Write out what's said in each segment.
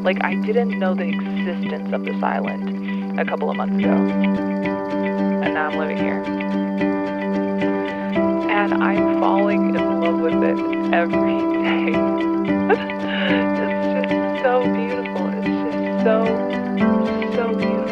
Like, I didn't know the existence of this island a couple of months ago. And now I'm living here. And I'm falling in love with it every day. It's just so beautiful. It's just so beautiful.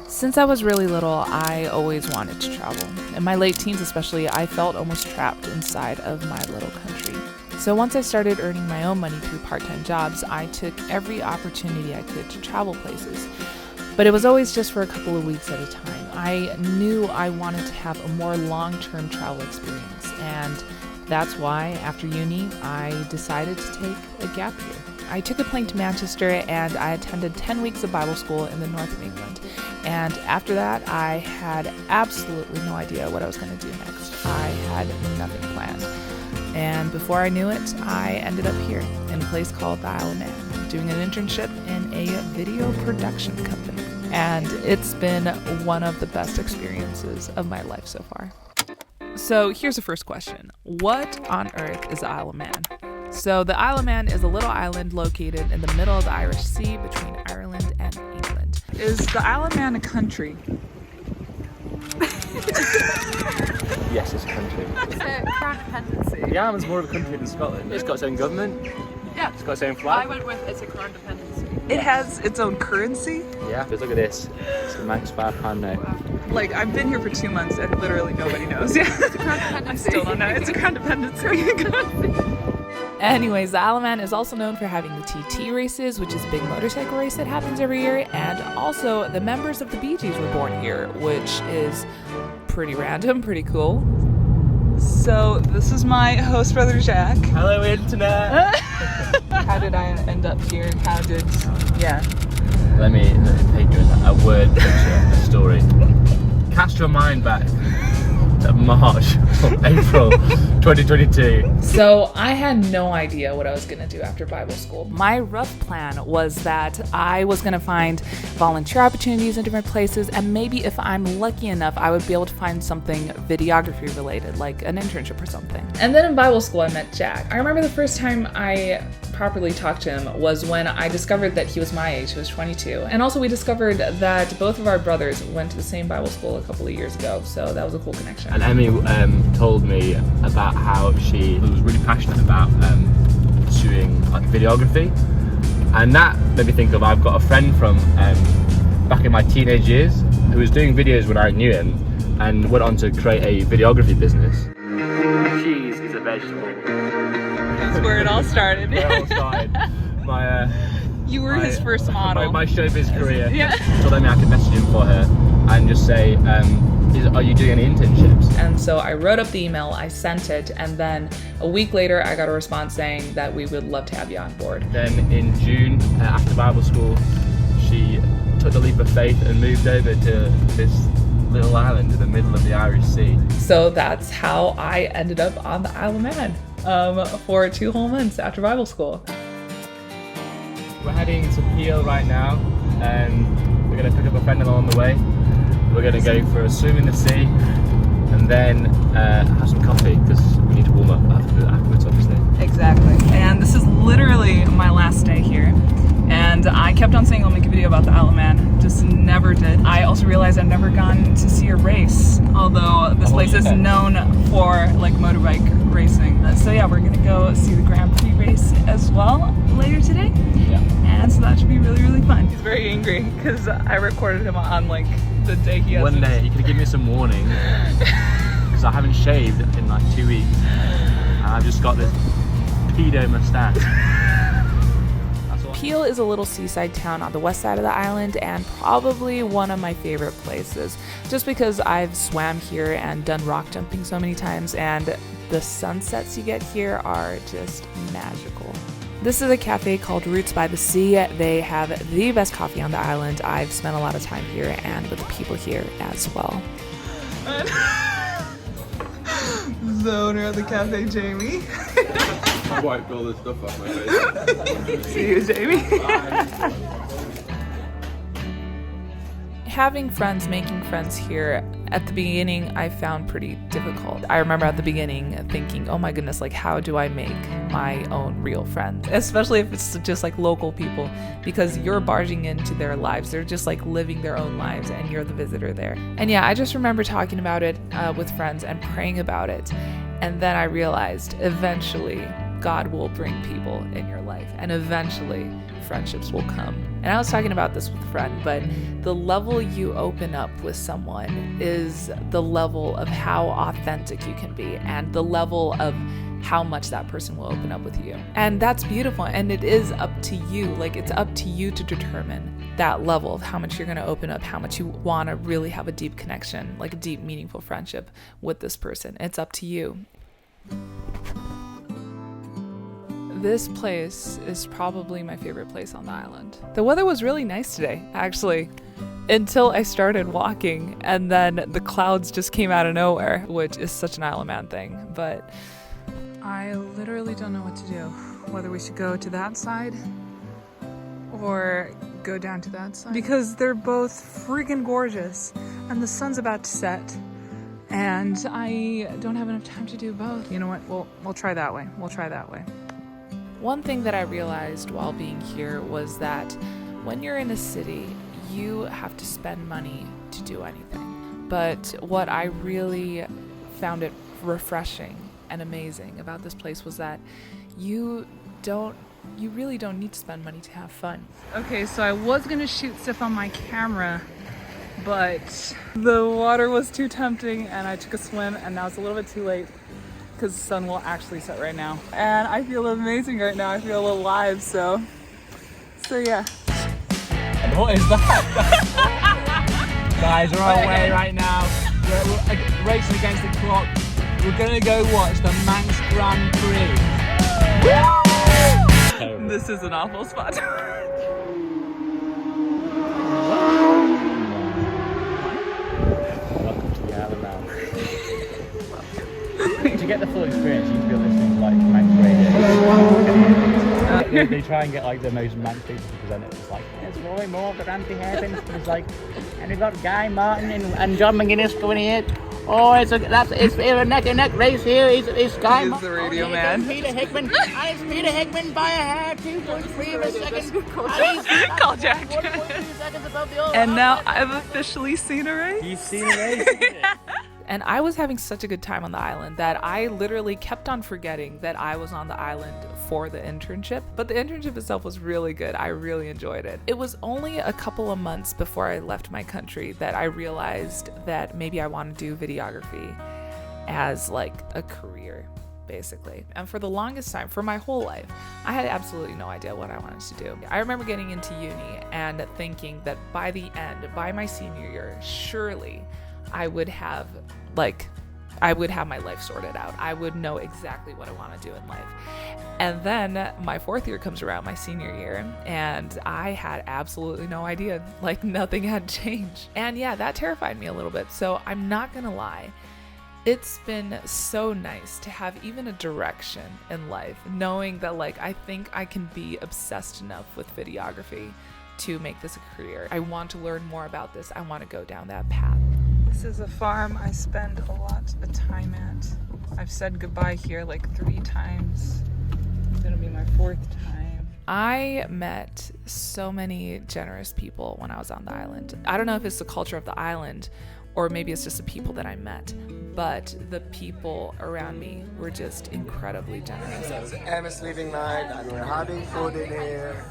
Since I was really little, I always wanted to travel. In my late teens especially, I felt almost trapped inside of my little country. So once I started earning my own money through part-time jobs, I took every opportunity I could to travel places. But it was always just for a couple of weeks at a time. I knew I wanted to have a more long-term travel experience, and that's why, after uni, I decided to take a gap year. I took a plane to Manchester and I attended 10 weeks of Bible school in the north of England. And after that, I had absolutely no idea what I was going to do next. I had nothing planned. And before I knew it, I ended up here in a place called the Isle of Man, doing an internship in a video production company. And it's been one of the best experiences of my life so far. So here's the first question. What on earth is the Isle of Man? So the Isle of Man is a little island located in the middle of the Irish Sea between Ireland and England. Is the Isle of Man a country? Yes, it's a country. It's a crown dependency. The island's more of a country than Scotland. It's got its own government. Yeah. It's got its own flag. I went with it's a crown dependency. It has its own currency? Yeah, just look at this. It's a Manx £5 note. Like, I've been here for 2 months and literally nobody knows. Yeah. It's a crown dependency. I still don't know. It's a crown dependency. Anyways, the Isle of Man is also known for having the TT races, which is a big motorcycle race that happens every year, and also the members of the Bee Gees were born here, which is pretty random, pretty cool. So, this is my host brother, Jack. Hello, Internet! How did I end up here? Let me paint you a word picture, a story. Cast your mind back to March or April 2022. So I had no idea what I was going to do after Bible school. My rough plan was that I was going to find volunteer opportunities in different places, and maybe if I'm lucky enough, I would be able to find something videography related, like an internship or something. And then in Bible school, I met Jack. I remember the first time I properly talked to him was when I discovered that he was my age. He was 22. And also we discovered that both of our brothers went to the same Bible school a couple of years ago, so that was a cool connection. And Emmy told me about how she was really passionate about pursuing like videography, and that made me think of I've got a friend from back in my teenage years who was doing videos when I knew him and went on to create a videography business. Cheese is a vegetable. That's where it all started. Where it all started. You were his first model. My showbiz career. Yeah. Told Emmy I could message him for her and just say, are you doing any internships? And so I wrote up the email, I sent it, and then a week later I got a response saying that we would love to have you on board. Then in June, after Bible school, she took the leap of faith and moved over to this little island in the middle of the Irish Sea. So that's how I ended up on the Isle of Man for 2 whole months after Bible school. We're heading to Peel right now, and we're going to pick up a friend along the way. We're going to go for a swim in the sea, and then have some coffee, because we need to warm up afterwards, obviously. Exactly. And this is literally my last day here. And I kept on saying I'll make a video about the Isle of Man, just never did. I also realized I've never gone to see a race, although this place is known for like motorbike racing. So yeah, we're gonna go see the Grand Prix race as well later today. Yeah. And so that should be really, really fun. He's very angry because I recorded him on like the day he has One day, you could give me some warning, because I haven't shaved in like 2 weeks, and I've just got this pedo mustache. Peel is a little seaside town on the west side of the island, and probably one of my favorite places, just because I've swam here and done rock jumping so many times, and the sunsets you get here are just magical. This is a cafe called Roots by the Sea. They have the best coffee on the island. I've spent a lot of time here and with the people here as well. The owner of the cafe, Jamie. I wiped all this stuff off my face. See you, Jamie. Having friends, making friends here at the beginning I found pretty difficult. I remember at the beginning thinking, oh my goodness, like how do I make my own real friends? Especially if it's just like local people, because you're barging into their lives. They're just like living their own lives and you're the visitor there. And yeah, I just remember talking about it with friends and praying about it. And then I realized eventually God will bring people in your life, and eventually friendships will come. And I was talking about this with a friend, but the level you open up with someone is the level of how authentic you can be, and the level of how much that person will open up with you. And that's beautiful, and it is up to you. Like, it's up to you to determine that level of how much you're going to open up, how much you want to really have a deep connection, like a deep, meaningful friendship with this person. It's up to you. This place is probably my favorite place on the island. The weather was really nice today, actually, until I started walking, and then the clouds just came out of nowhere, which is such an Isle of Man thing. But I literally don't know what to do, whether we should go to that side or go down to that side, because they're both freaking gorgeous, and the sun's about to set, and I don't have enough time to do both. You know what? We'll try that way. We'll try that way. One thing that I realized while being here was that when you're in a city, you have to spend money to do anything. But what I really found it refreshing and amazing about this place was that you really don't need to spend money to have fun. Okay, so I was gonna shoot stuff on my camera, but the water was too tempting and I took a swim, and now it's a little bit too late because the sun will actually set right now. And I feel amazing right now. I feel alive, so yeah. And what is that? Guys, we're on our way right now. We're racing against the clock. We're gonna go watch the Manx Grand Prix. This is an awful spot. Welcome to the Isle of Man. To get the full experience, you need to be listening to like Manx radio. They try and get like the most Manx people to present it. It's like, it's Roy Moore, the Ranty Hairpins. It's like, and we've got Guy Martin and John McGuinness going here. Oh, it's a neck and neck race here. It's Guy He's the radio man. Peter Hickman. And it's Peter Hickman by a hair, 2.3 of a second. Call Jack. 1.2 seconds above the old. And now I've officially seen a race. You've seen a race. And I was having such a good time on the island that I literally kept on forgetting that I was on the island for the internship. But the internship itself was really good. I really enjoyed it. It was only a couple of months before I left my country that I realized that maybe I want to do videography as like a career, basically. And for the longest time, for my whole life, I had absolutely no idea what I wanted to do. I remember getting into uni and thinking that by the end, by my senior year, surely I would have my life sorted out. I would know exactly what I want to do in life. And then my fourth year comes around, my senior year, and I had absolutely no idea. Like, nothing had changed. And yeah, that terrified me a little bit. So I'm not gonna lie. It's been so nice to have even a direction in life, knowing that like I think I can be obsessed enough with videography to make this a career. I want to learn more about this. I want to go down that path. This is a farm I spend a lot of time at. I've said goodbye here like 3 times. It's gonna be my 4th time. I met so many generous people when I was on the island. I don't know if it's the culture of the island or maybe it's just the people that I met, but the people around me were just incredibly generous. It's Emma's leaving night and we're having food in here.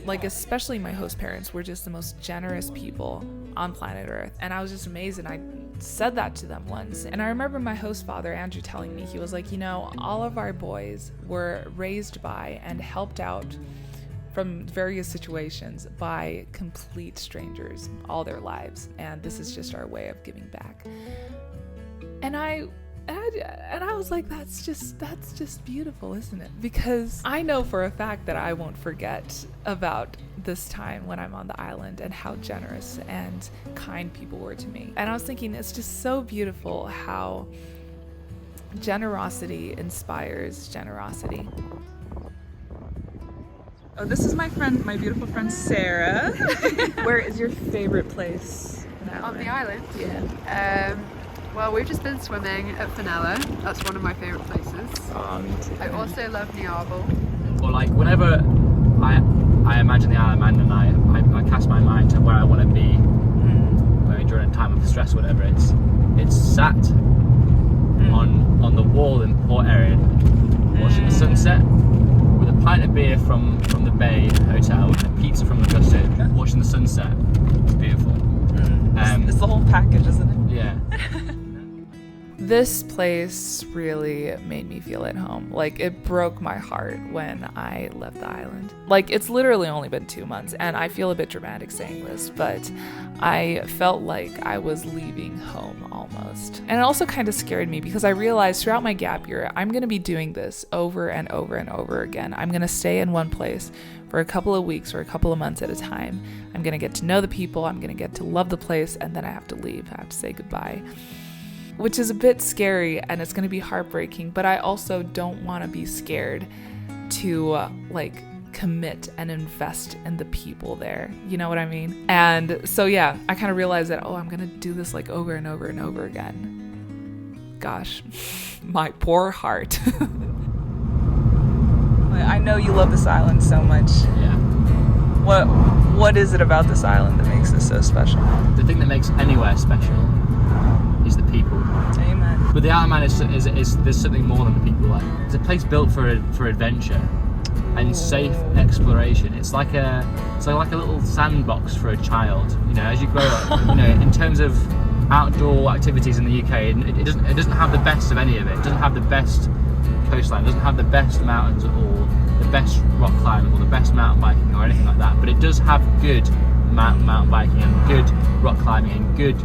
Like, especially my host parents were just the most generous people on planet Earth. And I was just amazed, and I said that to them once. And I remember my host father, Andrew, telling me, he was like, you know, all of our boys were raised by and helped out from various situations by complete strangers all their lives, and this is just our way of giving back. And I was like, that's just beautiful, isn't it? Because I know for a fact that I won't forget about this time when I'm on the island and how generous and kind people were to me. And I was thinking, it's just so beautiful how generosity inspires generosity. Oh, this is my friend, my beautiful friend Sarah. Where is your favorite place On the island? Yeah. Well, we've just been swimming at Fenella. That's one of my favourite places. Me too. I also love Niarble. Or like whenever I imagine the Isle of Man and I cast my mind to where I want to be maybe during a time of stress or whatever, it's sat on the wall in Port Erin watching the sunset with a pint of beer from the Bay Hotel and pizza from the Gusto, watching the sunset. It's beautiful. It's the whole package, isn't it? Yeah. This place really made me feel at home. Like, it broke my heart when I left the island. Like, it's literally only been 2 months, and I feel a bit dramatic saying this, but I felt like I was leaving home almost. And it also kind of scared me because I realized throughout my gap year, I'm going to be doing this over and over and over again. I'm going to stay in one place for a couple of weeks or a couple of months at a time. I'm going to get to know the people, I'm going to get to love the place, and then I have to leave. I have to say goodbye. Which is a bit scary and it's going to be heartbreaking, but I also don't want to be scared to commit and invest in the people there. You know what I mean? And so yeah, I kind of realized that, I'm going to do this like over and over and over again. Gosh, my poor heart. I know you love this island so much. Yeah. What is it about this island that makes it so special? The thing that makes anywhere special is the people. Amen. But the Isle of Man is there's something more than the people. Like, it's a place built for adventure and safe exploration. It's like a little sandbox for a child. You know, as you grow up, in terms of outdoor activities in the UK, it doesn't have the best of any of it. It doesn't have the best coastline. It doesn't have the best mountains or the best rock climbing or the best mountain biking or anything like that. But it does have good mountain biking and good rock climbing and good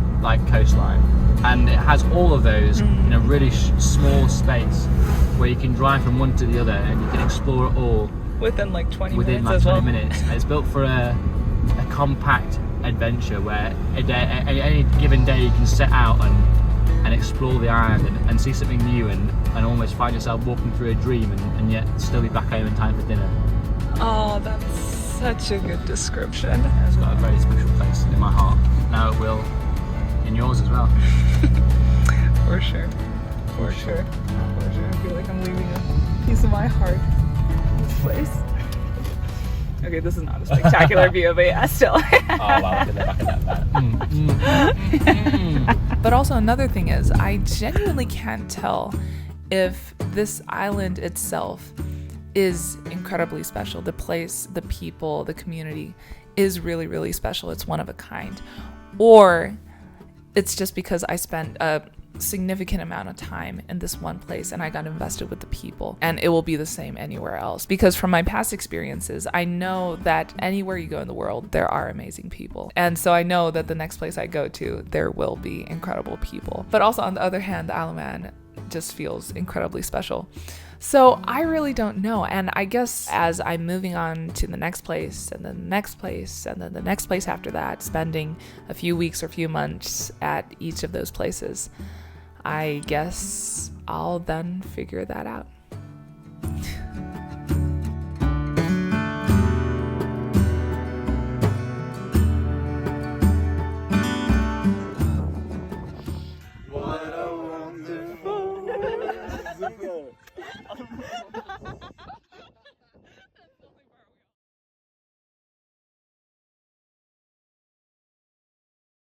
coastline. And it has all of those in a really small space where you can drive from one to the other and you can explore it all Within 20 within minutes as 20 well. minutes. And it's built for a compact adventure where any given day you can set out and explore the island and see something new and almost find yourself walking through a dream and yet still be back home in time for dinner. Oh, that's such a good description. It's got a very special place in my heart. Now it will in yours as well. For sure. For sure. I feel like I'm leaving a piece of my heart in this place. Okay, this is not a spectacular view, but yeah, still. Oh wow, look at the back of that. But also another thing is, I genuinely can't tell if this island itself is incredibly special. The place, the people, the community is really, really special. It's one of a kind. Or it's just because I spent a significant amount of time in this one place and I got invested with the people, and it will be the same anywhere else. Because from my past experiences, I know that anywhere you go in the world, there are amazing people. And so I know that the next place I go to, there will be incredible people. But also on the other hand, the Isle of Man just feels incredibly special. So I really don't know. And I guess as I'm moving on to the next place and then the next place and then the next place after that, spending a few weeks or few months at each of those places, I guess I'll then figure that out.